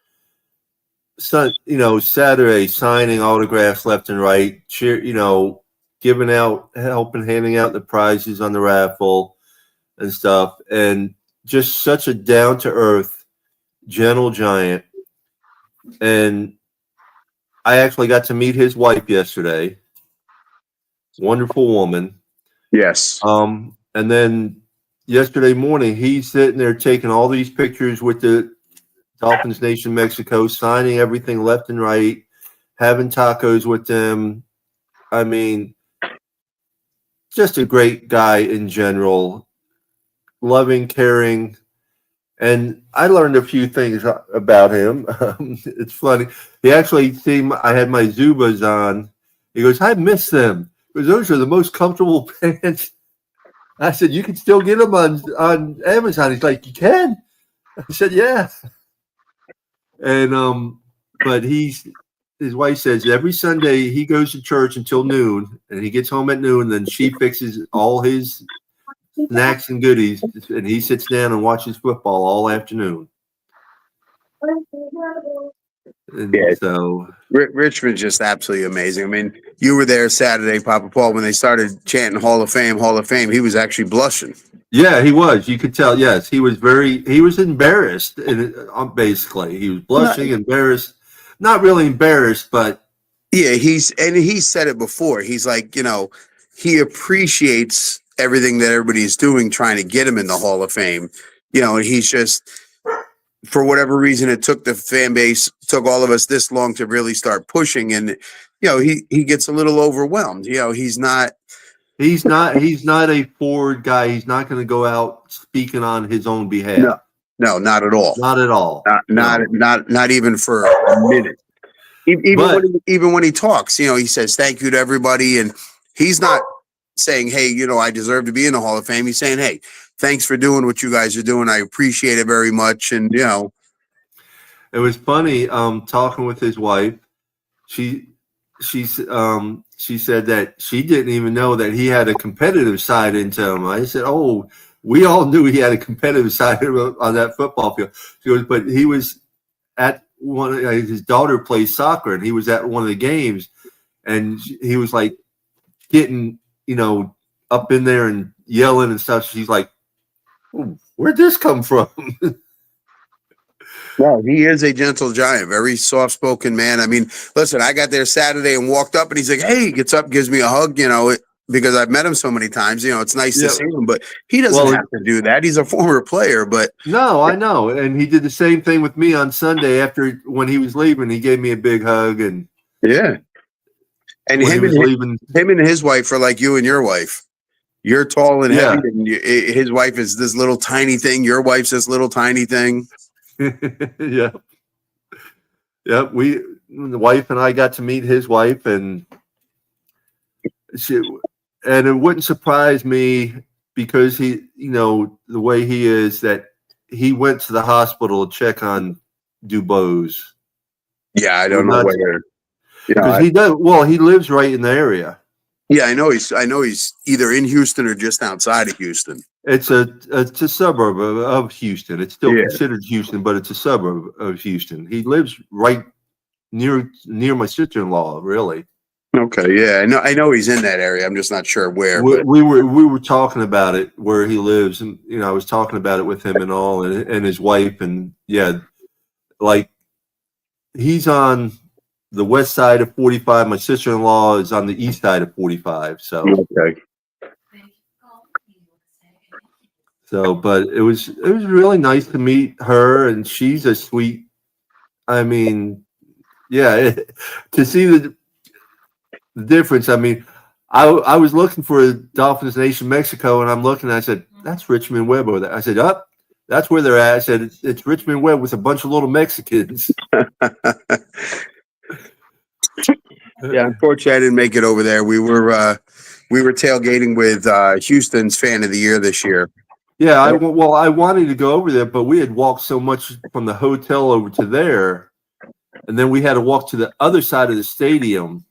Saturday signing autographs left and right, giving out, handing out the prizes on the raffle and stuff. And just such a down-to-earth, gentle giant. And I actually got to meet his wife yesterday. Wonderful woman. Yes. And then yesterday morning, he's sitting there taking all these pictures with the Dolphins Nation Mexico, signing everything left and right, having tacos with them. I mean, just a great guy in general, loving, caring. And I learned a few things about him. It's funny. He actually I had my Zubas on. He goes, I miss them because those are the most comfortable pants. I said, you can still get them on Amazon. He's like, you can? I said, yeah. And but his wife says every Sunday he goes to church until noon, and he gets home at noon. And then she fixes all his snacks and goodies, and he sits down and watches football all afternoon. And Yeah. so Richmond's just absolutely amazing. I mean, you were there Saturday, Papa Paul, when they started chanting Hall of Fame, Hall of Fame. He was actually blushing. yeah, he was. You could tell. Yes, he was embarrassed. Basically, he was blushing, embarrassed. Not really embarrassed, but Yeah, he said it before. He's like, he appreciates everything that everybody's doing, trying to get him in the Hall of Fame. And he's just, for whatever reason, it took the fan base, took all of us this long to really start pushing. And, he gets a little overwhelmed. He's not a forward guy. He's not going to go out speaking on his own behalf. No, not at all. Not at all. Not even for a minute. Even when he talks, he says thank you to everybody, and he's not saying, hey, I deserve to be in the Hall of Fame. He's saying, hey, thanks for doing what you guys are doing. I appreciate it very much. And it was funny talking with his wife. She said that she didn't even know that he had a competitive side into him. I said, oh, we all knew he had a competitive side on that football field. She goes, but he was at his daughter plays soccer, and he was at one of the games, and he was like getting, up in there and yelling and stuff. She's like, where'd this come from? Well, he is a gentle giant, very soft-spoken man. I mean, listen, I got there Saturday and walked up, and he's like, hey, he gets up, gives me a hug, because I've met him so many times. It's nice to see him, but he doesn't have to do that. He's a former player, but no, I know. And he did the same thing with me on Sunday when he was leaving. He gave me a big hug, and yeah. And him and his wife are like you and your wife. You're tall and heavy, and his wife is this little tiny thing. Your wife's this little tiny thing. Yeah. Yep. The wife and I got to meet his wife, and it wouldn't surprise me because he, the way he is, that he went to the hospital to check on Dubose. Yeah, I don't know whether because he does. Well, he lives right in the area. Yeah, I know he's either in Houston or just outside of Houston. It's a suburb of Houston. It's still considered Houston, but it's a suburb of Houston. He lives right near my sister-in-law. Really. Okay, yeah, I know he's in that area. I'm just not sure where. We were talking about it where he lives, and I was talking about it with him and all, and his wife, and like he's on the west side of 45. My sister-in-law is on the east side of 45. So okay. So, but it was really nice to meet her, and she's a sweet. I mean, to see the difference. I mean, I was looking for Dolphins Nation Mexico, and I'm looking. And I said, "That's Richmond Webb over there." I said, "Up, that's where they're at." I said, "It's Richmond Webb with a bunch of little Mexicans." Yeah, unfortunately, I didn't make it over there. We were tailgating with Houston's Fan of the Year this year. Yeah, I wanted to go over there, but we had walked so much from the hotel over to there, and then we had to walk to the other side of the stadium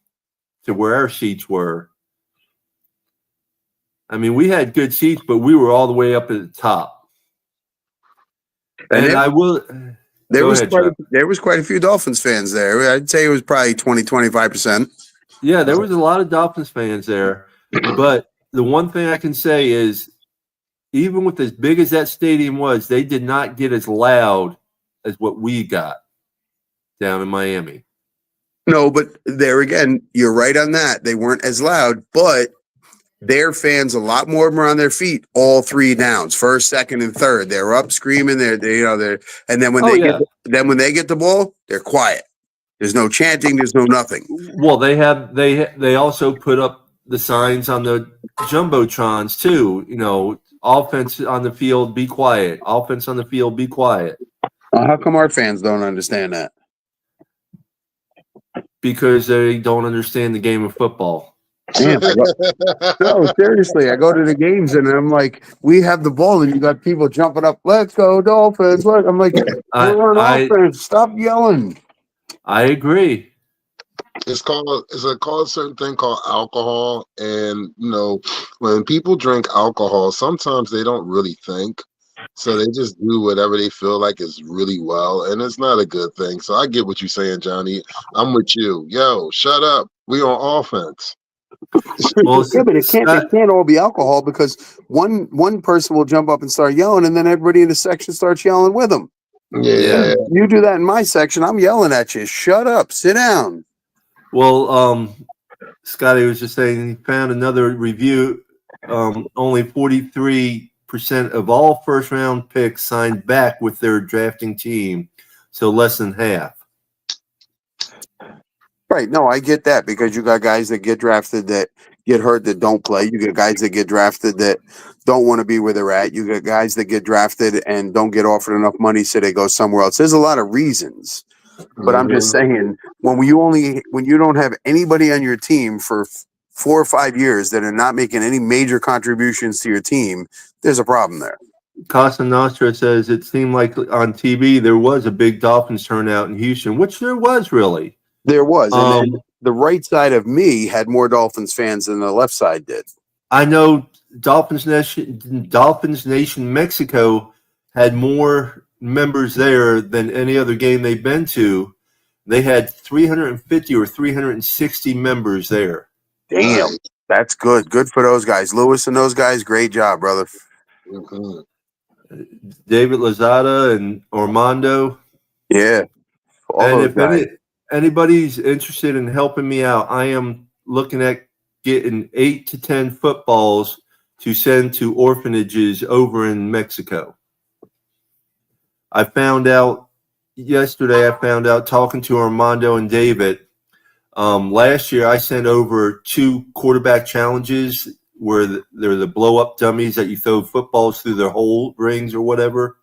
to where our seats were. I mean, we had good seats, but we were all the way up at the top. There was quite a few Dolphins fans there. I'd say it was probably 20-25%. Yeah, there was a lot of Dolphins fans there, but the one thing I can say is, even with as big as that stadium was, they did not get as loud as what we got down in Miami. No, but there again, you're right on that. They weren't as loud, but their fans, a lot more of them are on their feet all three downs, first, second, and third. They're up screaming. They're and then when they get the ball, they're quiet. There's no chanting. There's no nothing. Well, they also put up the signs on the jumbotrons too. Offense on the field, be quiet. Offense on the field, be quiet. How come our fans don't understand that? Because they don't understand the game of football. Damn, no, seriously, I go to the games and I'm like, we have the ball and you got people jumping up. Let's go Dolphins! I'm like, we're on offense. Stop yelling. I agree. It's called a certain thing called alcohol, and when people drink alcohol, sometimes they don't really think, so they just do whatever they feel like is really well, and it's not a good thing. So I get what you're saying, Johnny. I'm with you. Yo, shut up. We on offense. Well, yeah, but it can't all be alcohol, because one person will jump up and start yelling, and then everybody in the section starts yelling with them. Yeah. You do that in my section, I'm yelling at you. Shut up. Sit down. Well, Scotty was just saying he found another review. Only 43% of all first-round picks signed back with their drafting team, so less than half. Right. No, I get that, because you got guys that get drafted that get hurt that don't play. You get guys that get drafted that don't want to be where they're at. You get guys that get drafted and don't get offered enough money, so they go somewhere else. There's a lot of reasons. But I'm just saying, when you don't have anybody on your team for 4 or 5 years that are not making any major contributions to your team, there's a problem there. Casa Nostra says it seemed like on TV there was a big Dolphins turnout in Houston, which there was really. There was. And then the right side of me had more Dolphins fans than the left side did. I know Dolphins Nation Mexico had more members there than any other game they've been to. They had 350 or 360 members there. Damn, that's good. Good for those guys. Lewis and those guys, great job, brother. Mm-hmm. David Lozada and Armando. Yeah. And if anybody's interested in helping me out, I am looking at getting 8 to 10 footballs to send to orphanages over in Mexico. I found out yesterday, talking to Armando and David, last year I sent over 2 quarterback challenges where they're the blow-up dummies that you throw footballs through their hole rings or whatever.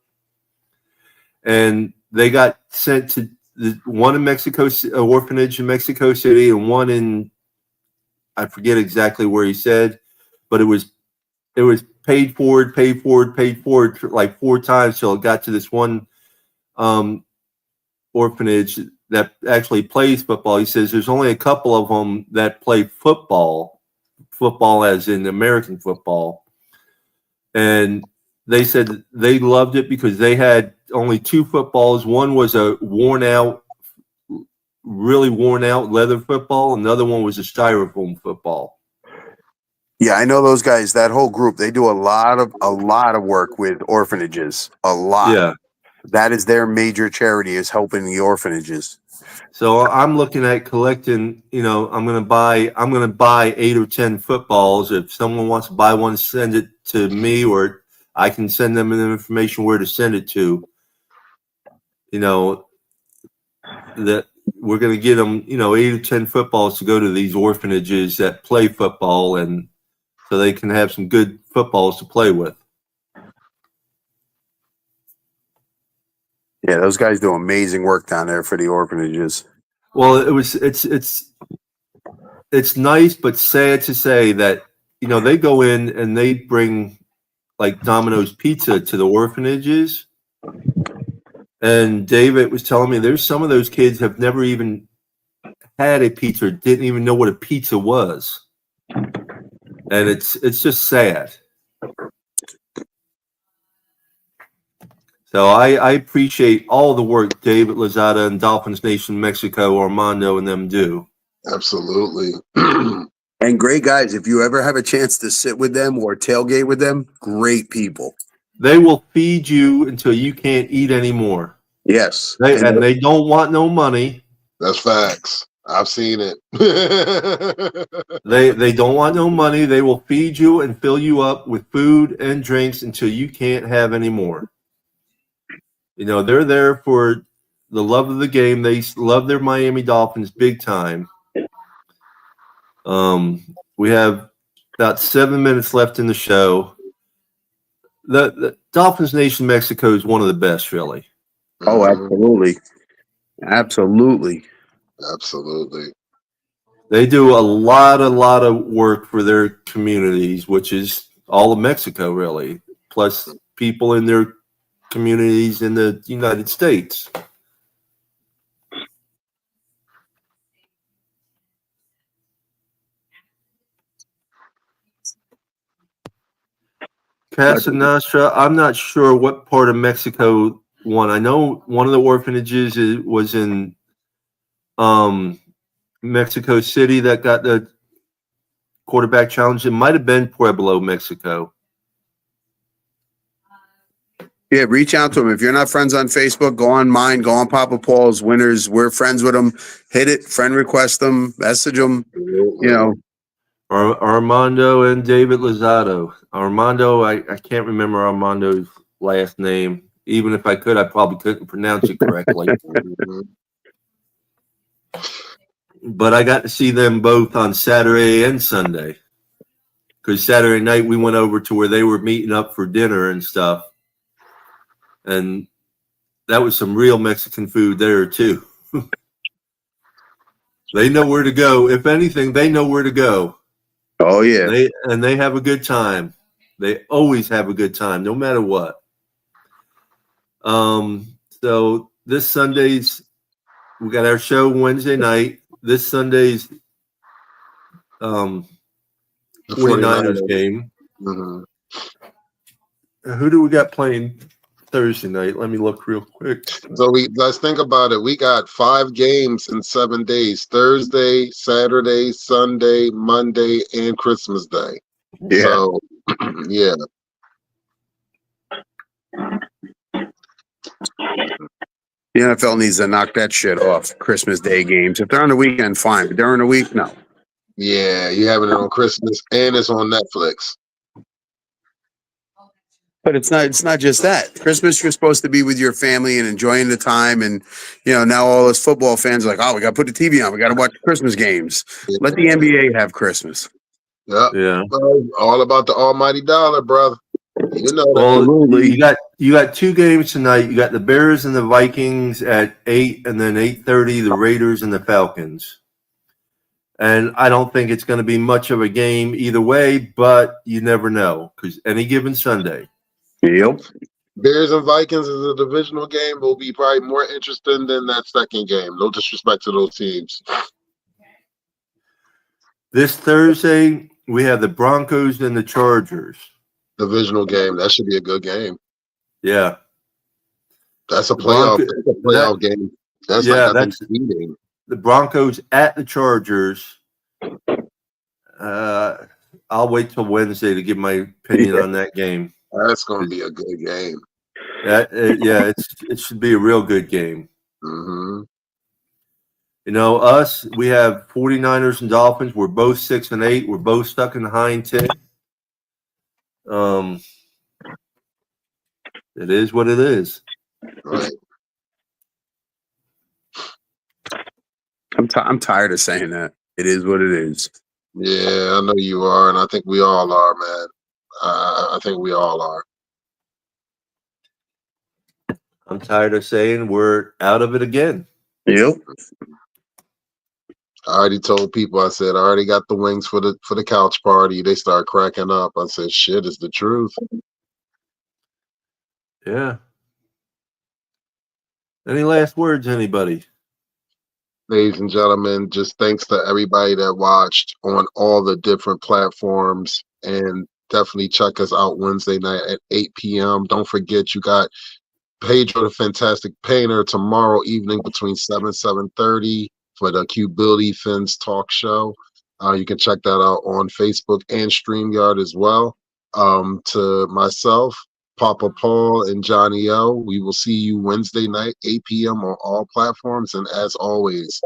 And they got sent to one in Mexico, orphanage in Mexico City, and one in, I forget exactly where he said, but it was paid forward like 4 times till it got to this one orphanage that actually plays football. He says there's only a couple of them that play football as in American football. And they said they loved it because they had only 2 footballs. One was a really worn out leather football. Another one was a styrofoam football. Yeah, I know those guys. That whole group, they do a lot of work with orphanages. A lot. Yeah. That is their major charity, is helping the orphanages. So I'm looking at collecting, I'm going to buy 8 or 10 footballs. If someone wants to buy one, send it to me, or I can send them the information where to send it to. That we're going to get them, 8 or 10 footballs to go to these orphanages that play football, and so they can have some good footballs to play with. Yeah, those guys do amazing work down there for the orphanages. Well, it's nice, but sad to say that, they go in and they bring like Domino's pizza to the orphanages. And David was telling me there's some of those kids have never even had a pizza, didn't even know what a pizza was. And it's just sad. So I appreciate all the work David Lozada and Dolphins Nation Mexico, Armando, and them do. Absolutely. And great guys. If you ever have a chance to sit with them or tailgate with them, great people. They will feed you until you can't eat anymore. Yes. And they don't want no money. That's facts. I've seen it. They don't want no money. They will feed you and fill you up with food and drinks until you can't have any more. They're there for the love of the game. They love their Miami Dolphins big time. We have about 7 minutes left in the show. The Dolphins Nation Mexico is one of the best, really. Oh, absolutely. Absolutely. Absolutely. They do a lot of work for their communities, which is all of Mexico, really, plus people in their communities in the United States. Casa Nostra, I'm not sure what part of Mexico won. I know one of the orphanages was in Mexico City that got the quarterback challenge. It might have been Pueblo, Mexico. Yeah, reach out to them. If you're not friends on Facebook, go on mine, go on Papa Paul's Winners. We're friends with them. Hit it, friend request them, message them. Armando and David Lozado. Armando, I can't remember Armando's last name. Even if I could, I probably couldn't pronounce it correctly. But I got to see them both on Saturday and Sunday. Because Saturday night we went over to where they were meeting up for dinner and stuff. And that was some real Mexican food there, too. They know where to go. If anything, they know where to go. Oh, yeah. They have a good time. They always have a good time, no matter what. So this Sunday's, we got our show Wednesday night. This Sunday's The 49ers game. Mm-hmm. Who do we got playing Thursday night? Let me look real quick. So let's think about it. We got 5 games in 7 days: Thursday, Saturday, Sunday, Monday, and Christmas Day. Yeah. So, yeah. The NFL needs to knock that shit off. Christmas Day games. If they're on the weekend, fine. But during the week, no. Yeah, you having it on Christmas and it's on Netflix. But it's not just that. Christmas, you're supposed to be with your family and enjoying the time. And, now all us football fans are like, oh, we got to put the TV on. We got to watch Christmas games. Yeah. Let the NBA have Christmas. Yep. Yeah. All about the almighty dollar, brother. You know that. Well, you got 2 games tonight. You got the Bears and the Vikings at 8, and then 8:30 the Raiders and the Falcons. And I don't think it's going to be much of a game either way, but you never know because any given Sunday. Yep. Bears and Vikings is a divisional game. Will be probably more interesting than that second game. No disrespect to those teams. This Thursday, we have the Broncos and the Chargers. Divisional game. That should be a good game. Yeah. That's a playoff. That's a playoff game. That's that's beating. The Broncos at the Chargers. I'll wait till Wednesday to give my opinion on that game. That's going to be a good game. It should be a real good game. Mm-hmm. You know, we have 49ers and Dolphins. We're both 6-8. We're both stuck in the hind 10. It is what it is. Right. I'm tired of saying that. It is what it is. Yeah, I know you are, and I think we all are, man. I think we all are. I'm tired of saying we're out of it again. Yep. I already told people. I said I already got the wings for the couch party. They start cracking up. I said, "Shit, it's the truth." Yeah. Any last words, anybody? Ladies and gentlemen, just thanks to everybody that watched on all the different platforms, and definitely check us out Wednesday night at 8 p.m. Don't forget, you got Pedro the Fantastic Painter tomorrow evening between 7:30 for the Q-Billy Fins Talk Show. You can check that out on Facebook and StreamYard as well. To myself, Papa Paul, and Johnny L, we will see you Wednesday night, 8 p.m. on all platforms. And as always,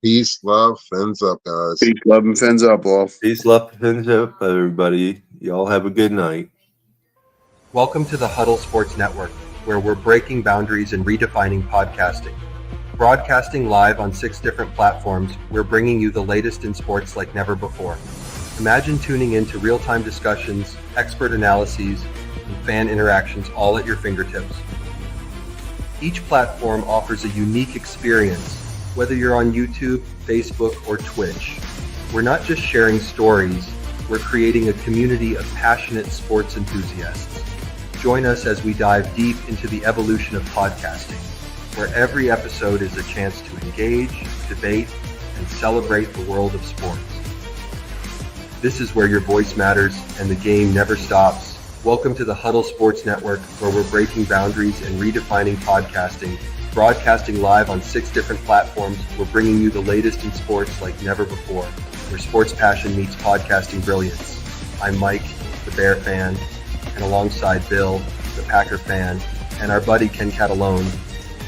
peace, love, fins up, guys. Peace, love, and fins up, all. Peace, love, fins up, everybody. Y'all have a good night. Welcome to the Huddle Sports Network, where we're breaking boundaries and redefining podcasting. Broadcasting live on 6 different platforms, we're bringing you the latest in sports like never before. Imagine tuning into real-time discussions, expert analyses, and fan interactions all at your fingertips. Each platform offers a unique experience, whether you're on YouTube, Facebook, or Twitch. We're not just sharing stories, we're creating a community of passionate sports enthusiasts. Join us as we dive deep into the evolution of podcasting, where every episode is a chance to engage, debate, and celebrate the world of sports. This is where your voice matters and the game never stops. Welcome to the Huddle Sports Network, where we're breaking boundaries and redefining podcasting. Broadcasting live on 6 different platforms, we're bringing you the latest in sports like never before, where sports passion meets podcasting brilliance. I'm Mike, the Bear fan, and alongside Bill, the Packer fan, and our buddy Ken Catalone,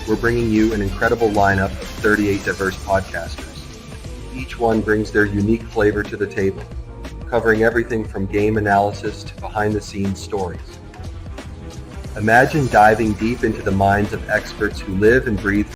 we're bringing you an incredible lineup of 38 diverse podcasters. Each one brings their unique flavor to the table, covering everything from game analysis to behind-the-scenes stories. Imagine diving deep into the minds of experts who live and breathe